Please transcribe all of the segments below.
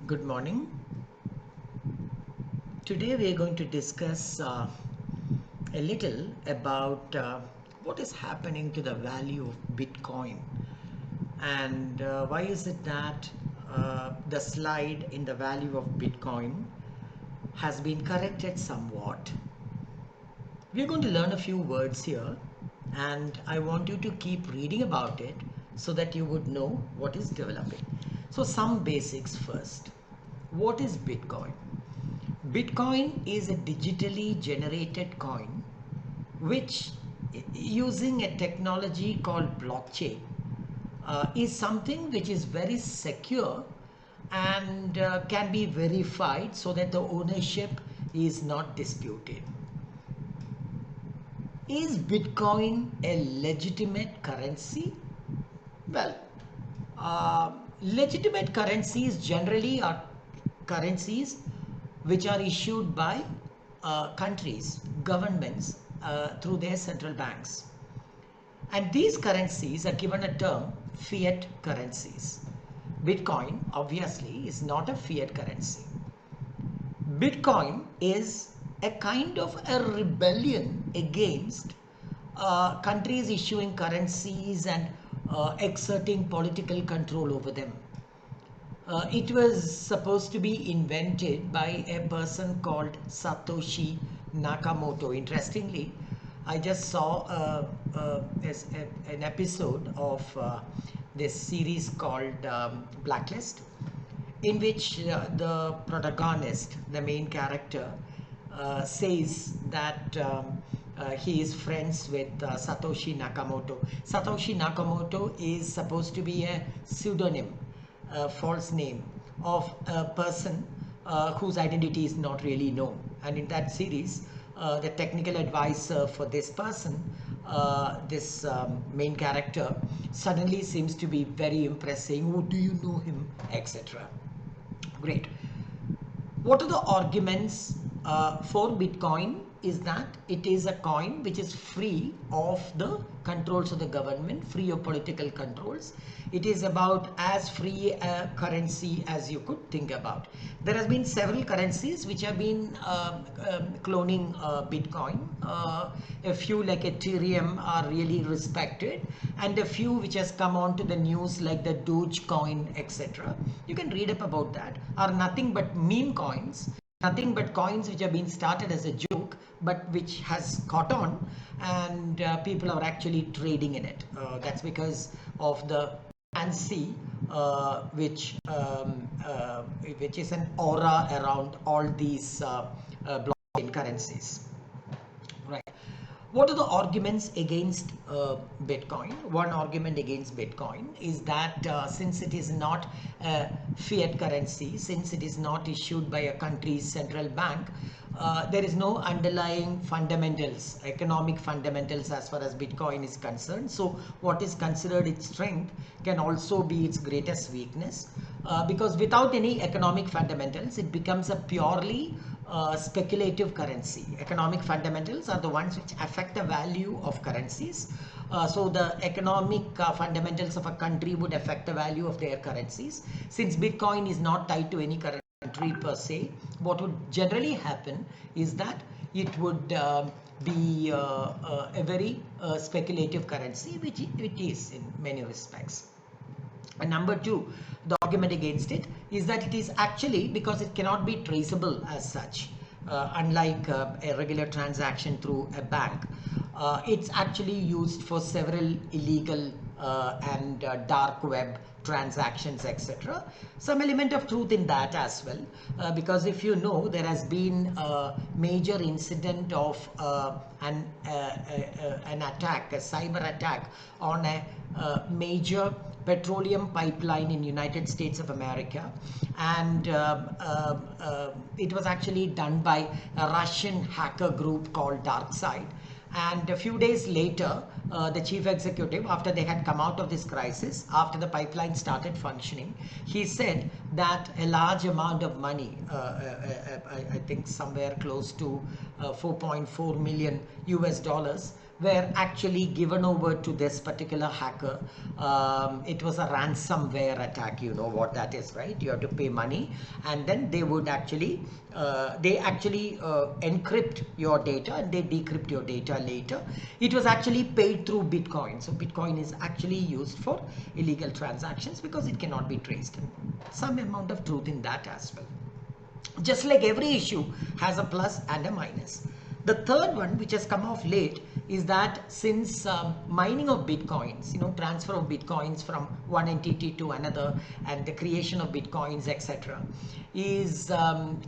Good morning. Today we are going to discuss a little about what is happening to the value of Bitcoin and why is it that the slide in the value of Bitcoin has been corrected somewhat. We are going to learn a few words here and I want you to keep reading about it so that you would know what is developing. So some basics first. What is Bitcoin? Bitcoin is a digitally generated coin which, using a technology called blockchain, is something which is very secure and can be verified so that the ownership is not disputed. Is Bitcoin a legitimate currency? Well, legitimate currencies generally are currencies which are issued by countries, governments through their central banks. And these currencies are given a term fiat currencies. Bitcoin obviously is not a fiat currency. Bitcoin is a kind of a rebellion against countries issuing currencies and exerting political control over them. It was supposed to be invented by a person called Satoshi Nakamoto. Interestingly, I just saw an episode of this series called Blacklist, in which the protagonist, the main character, says that he is friends with Satoshi Nakamoto. Satoshi Nakamoto is supposed to be a pseudonym, false name of a person whose identity is not really known. And in that series, the technical advisor for this person, this main character, suddenly seems to be very impressed, saying, "Oh, do you know him?" etc. Great. What are the arguments for Bitcoin? Is that it is a coin which is free of the controls of the government, free of political controls. It is about as free a currency as you could think about. There has been several currencies which have been cloning Bitcoin. A few like Ethereum are really respected, and a few which has come on to the news like the Dogecoin, etc. You can read up about that. Are nothing but meme coins, nothing but coins which have been started as a joke but which has caught on, and people are actually trading in it. That's because of the fancy which is an aura around all these blockchain currencies. Right. What are the arguments against Bitcoin? One argument against Bitcoin is that since it is not a fiat currency, since it is not issued by a country's central bank, there is no underlying fundamentals, economic fundamentals as far as Bitcoin is concerned. So what is considered its strength can also be its greatest weakness, because without any economic fundamentals, it becomes a purely speculative currency. Economic fundamentals are the ones which affect the value of currencies. So the economic fundamentals of a country would affect the value of their currencies. Since Bitcoin is not tied to any country per se, what would generally happen is that it would be a very speculative currency, which it is in many respects. And number two, the argument against it is that it is actually, because it cannot be traceable as such, unlike a regular transaction through a bank, it's actually used for several illegal and dark web transactions, etc. Some element of truth in that as well, because if you know, there has been a major incident of an attack, a cyber attack on a major petroleum pipeline in United States of America, and it was actually done by a Russian hacker group called DarkSide. And a few days later, the chief executive, after they had come out of this crisis, after the pipeline started functioning, he said that a large amount of money, I think somewhere close to 4.4 million US dollars, were actually given over to this particular hacker. It was a ransomware attack. You know what that is, right? You have to pay money, and then they would actually encrypt your data and they decrypt your data later. It was actually paid through Bitcoin. So Bitcoin is actually used for illegal transactions because it cannot be traced. And some amount of truth in that as well. Just like every issue has a plus and a minus. The third one, which has come off late, is that since mining of bitcoins, transfer of bitcoins from one entity to another, and the creation of bitcoins, etc., is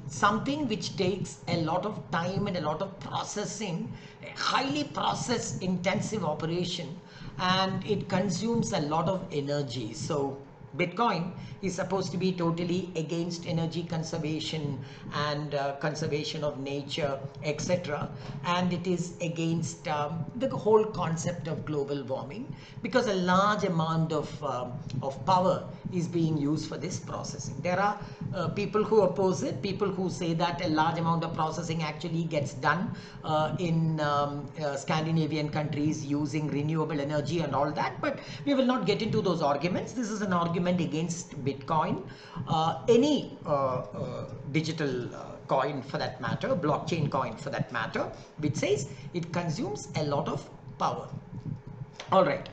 something which takes a lot of time and a lot of processing, a highly process intensive operation, and it consumes a lot of energy. So Bitcoin is supposed to be totally against energy conservation and conservation of nature, etc. And it is against the whole concept of global warming, because a large amount of power is being used for this processing. There are people who oppose it, people who say that a large amount of processing actually gets done in Scandinavian countries using renewable energy and all that, but we will not get into those arguments. This is an argument against Bitcoin, any digital coin for that matter, blockchain coin for that matter, which says it consumes a lot of power. All right,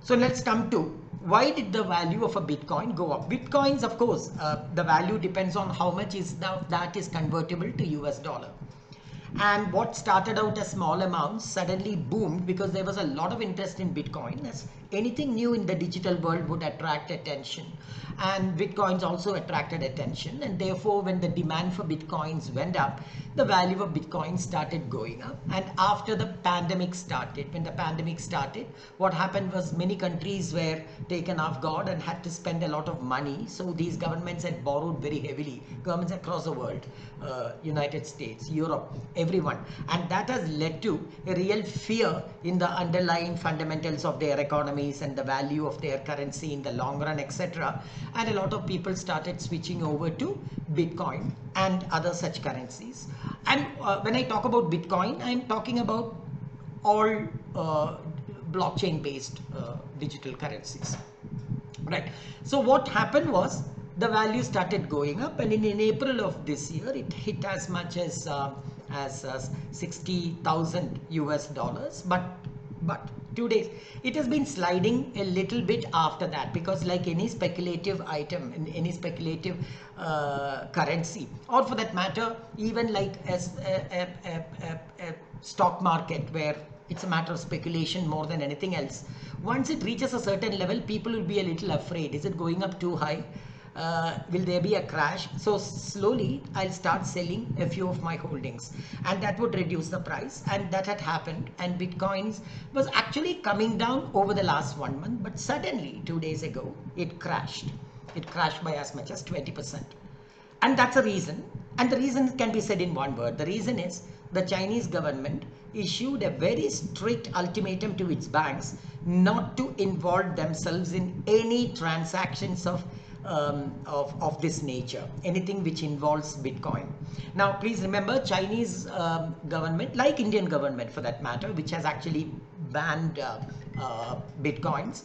so let's come to why did the value of a Bitcoin go up? Bitcoins, of course, the value depends on how much is that is convertible to US dollar. And what started out as small amounts suddenly boomed because there was a lot of interest in Bitcoin, as anything new in the digital world would attract attention, and Bitcoins also attracted attention, and therefore when the demand for Bitcoins went up, the value of Bitcoin started going up. And after the pandemic started, when the pandemic started, what happened was many countries were taken off guard and had to spend a lot of money. So these governments had borrowed very heavily, governments across the world, United States, Europe, everyone, and that has led to a real fear in the underlying fundamentals of their economies and the value of their currency in the long run, etc. And a lot of people started switching over to Bitcoin and other such currencies. And when I talk about Bitcoin, I'm talking about all blockchain based digital currencies, right? So what happened was the value started going up, and in April of this year it hit as much as 60,000 US dollars, but 2 days it has been sliding a little bit after that, because like any speculative item in any speculative currency, or for that matter even like as a stock market where it's a matter of speculation more than anything else, once it reaches a certain level people will be a little afraid. Is it going up too high? Will there be a crash? So slowly I'll start selling a few of my holdings, and that would reduce the price, and that had happened. And Bitcoins was actually coming down over the last 1 month, but suddenly 2 days ago it crashed. It crashed by as much as 20%. And that's a reason, and the reason can be said in one word. The reason is the Chinese government issued a very strict ultimatum to its banks not to involve themselves in any transactions of this nature, anything which involves Bitcoin. Now please remember, Chinese government, like Indian government for that matter, which has actually banned Bitcoins,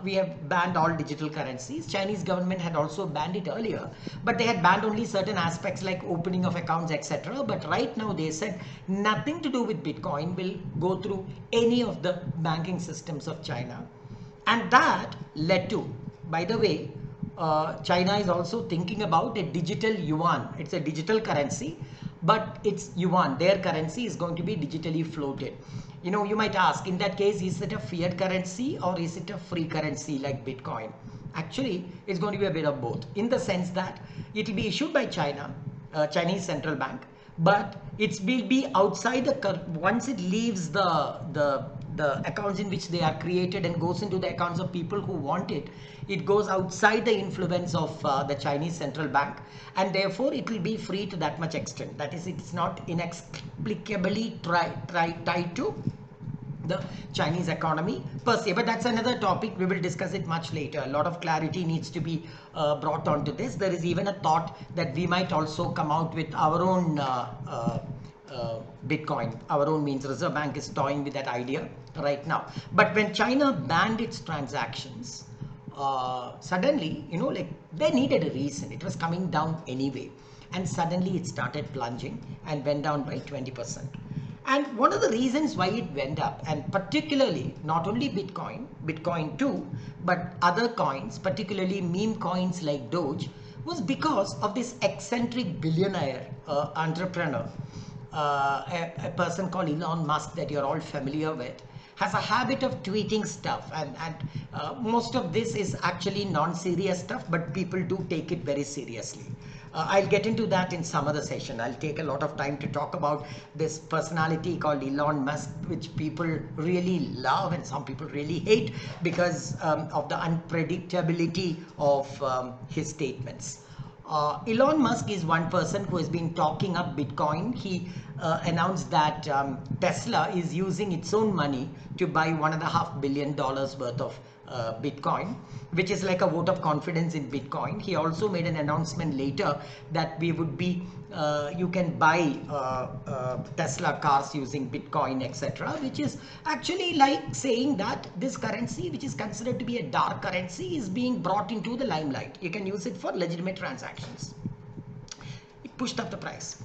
we have banned all digital currencies. Chinese government had also banned it earlier, but they had banned only certain aspects like opening of accounts, etc. But right now they said nothing to do with Bitcoin will go through any of the banking systems of China. And that led to, by the way, China is also thinking about a digital yuan. It's a digital currency, but it's yuan. Their currency is going to be digitally floated. You might ask, in that case, is it a fiat currency or is it a free currency like Bitcoin? Actually, it's going to be a bit of both, in the sense that it will be issued by China, Chinese central bank, but it will be outside the, once it leaves the accounts in which they are created and goes into the accounts of people who want it, it goes outside the influence of the Chinese central bank, and therefore it will be free to that much extent. That is, it's not inexplicably tied to the Chinese economy per se, but that's another topic. We will discuss it much later. A lot of clarity needs to be brought onto this. There is even a thought that we might also come out with our own Bitcoin. Our own means Reserve Bank is toying with that idea right now. But when China banned its transactions, suddenly, like they needed a reason. It was coming down anyway. And suddenly it started plunging and went down by 20%. And one of the reasons why it went up, and particularly not only Bitcoin too, but other coins, particularly meme coins like Doge, was because of this eccentric billionaire entrepreneur, a person called Elon Musk that you're all familiar with, has a habit of tweeting stuff, and most of this is actually non-serious stuff, but people do take it very seriously. I'll get into that in some other session. I'll take a lot of time to talk about this personality called Elon Musk, which people really love and some people really hate because of the unpredictability of his statements. Elon Musk is one person who has been talking up Bitcoin. He announced that Tesla is using its own money to buy $1.5 billion worth of Bitcoin, which is like a vote of confidence in Bitcoin. He also made an announcement later that we would be, you can buy Tesla cars using Bitcoin, etc., which is actually like saying that this currency, which is considered to be a dark currency, is being brought into the limelight. You can use it for legitimate transactions. It pushed up the price.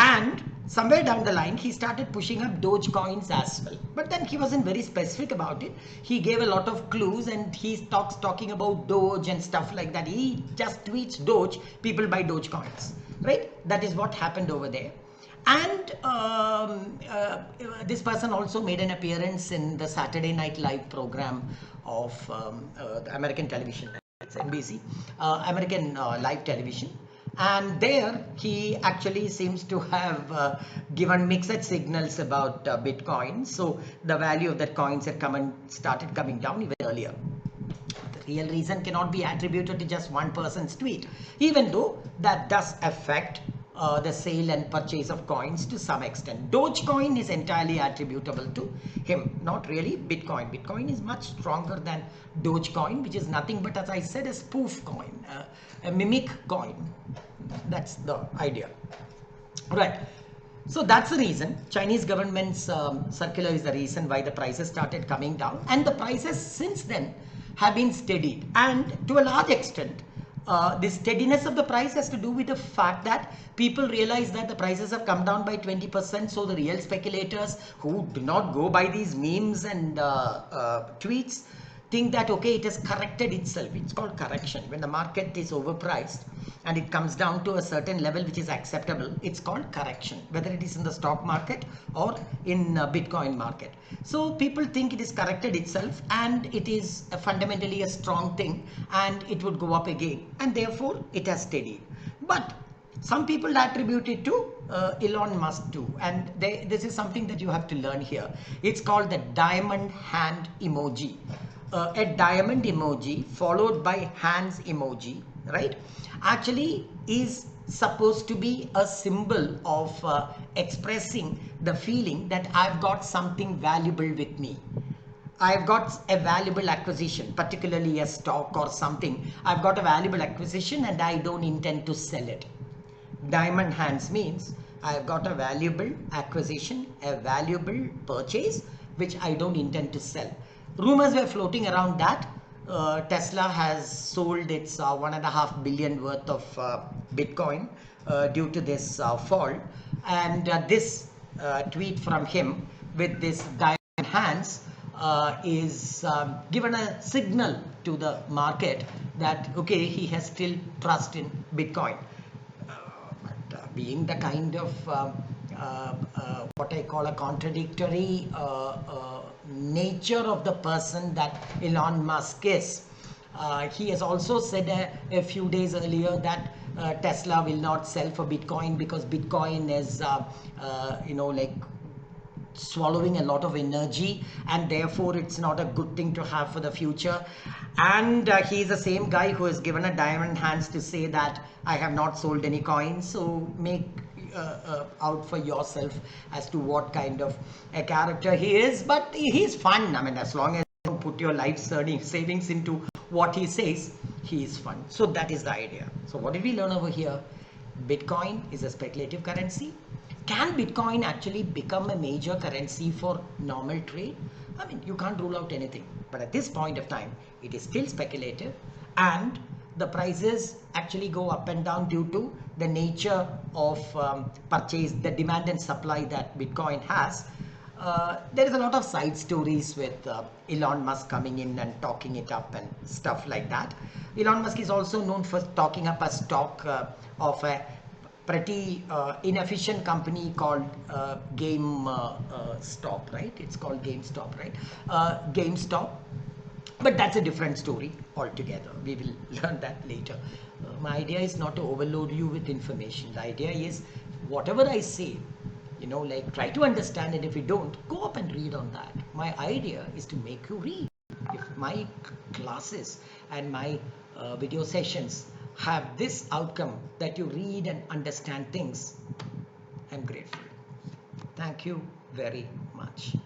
And somewhere down the line, he started pushing up Doge coins as well. But then he wasn't very specific about it. He gave a lot of clues and he talking about Doge and stuff like that. He just tweets Doge, people buy Doge coins, right? That is what happened over there. And this person also made an appearance in the Saturday Night Live program of the American television, it's NBC, American live television. And there he actually seems to have given mixed signals about Bitcoin. So the value of that coins had started coming down even earlier. The real reason cannot be attributed to just one person's tweet, even though that does affect the sale and purchase of coins to some extent. Dogecoin is entirely attributable to him, not really Bitcoin. Bitcoin is much stronger than Dogecoin, which is nothing but, as I said, a spoof coin, a mimic coin. That's the idea, right? So that's the reason. Chinese government's circular is the reason why the prices started coming down, and the prices since then have been steadied. And to a large extent, the steadiness of the price has to do with the fact that people realize that the prices have come down by 20%. So the real speculators who do not go by these memes and tweets think that, okay, it has corrected itself. It's called correction. When the market is overpriced and it comes down to a certain level which is acceptable, it's called correction, whether it is in the stock market or in Bitcoin market. So people think it is corrected itself and it is fundamentally a strong thing and it would go up again, and therefore it has steadied. But some people attribute it to Elon Musk too, and this is something that you have to learn here. It's called the diamond hand emoji. A diamond emoji followed by hands emoji, right, actually is supposed to be a symbol of expressing the feeling that I've got something valuable with me. I've got a valuable acquisition, particularly a stock or something. I've got a valuable acquisition and I don't intend to sell it. Diamond hands means I've got a valuable acquisition, a valuable purchase, which I don't intend to sell. Rumors were floating around that Tesla has sold its $1.5 billion worth of Bitcoin due to this fall. And this tweet from him with this diamond hands is given a signal to the market that, okay, he has still trust in Bitcoin. Being the kind of what I call a contradictory nature of the person that Elon Musk is, he has also said a few days earlier that Tesla will not sell for Bitcoin because Bitcoin is like swallowing a lot of energy and therefore it's not a good thing to have for the future. And he's the same guy who has given a diamond hands to say that I have not sold any coins. So make out for yourself as to what kind of a character he is. But he's fun. I mean, as long as you don't put your life savings into what he says, he is fun. So that is the idea. So what did we learn over here? Bitcoin is a speculative currency. can Bitcoin actually become a major currency for normal trade? I mean, you can't rule out anything, but at this point of time, it is still speculative, and the prices actually go up and down due to the nature of purchase, the demand and supply that Bitcoin has. There is a lot of side stories with Elon Musk coming in and talking it up and stuff like that. Elon Musk is also known for talking up a stock of a pretty inefficient company called GameStop, right? It's called GameStop, right? GameStop. But that's a different story altogether. We will learn that later. My idea is not to overload you with information. The idea is whatever I say, like try to understand, and if you don't, go up and read on that. My idea is to make you read. If my classes and my video sessions have this outcome that you read and understand things, I'm grateful. Thank you very much.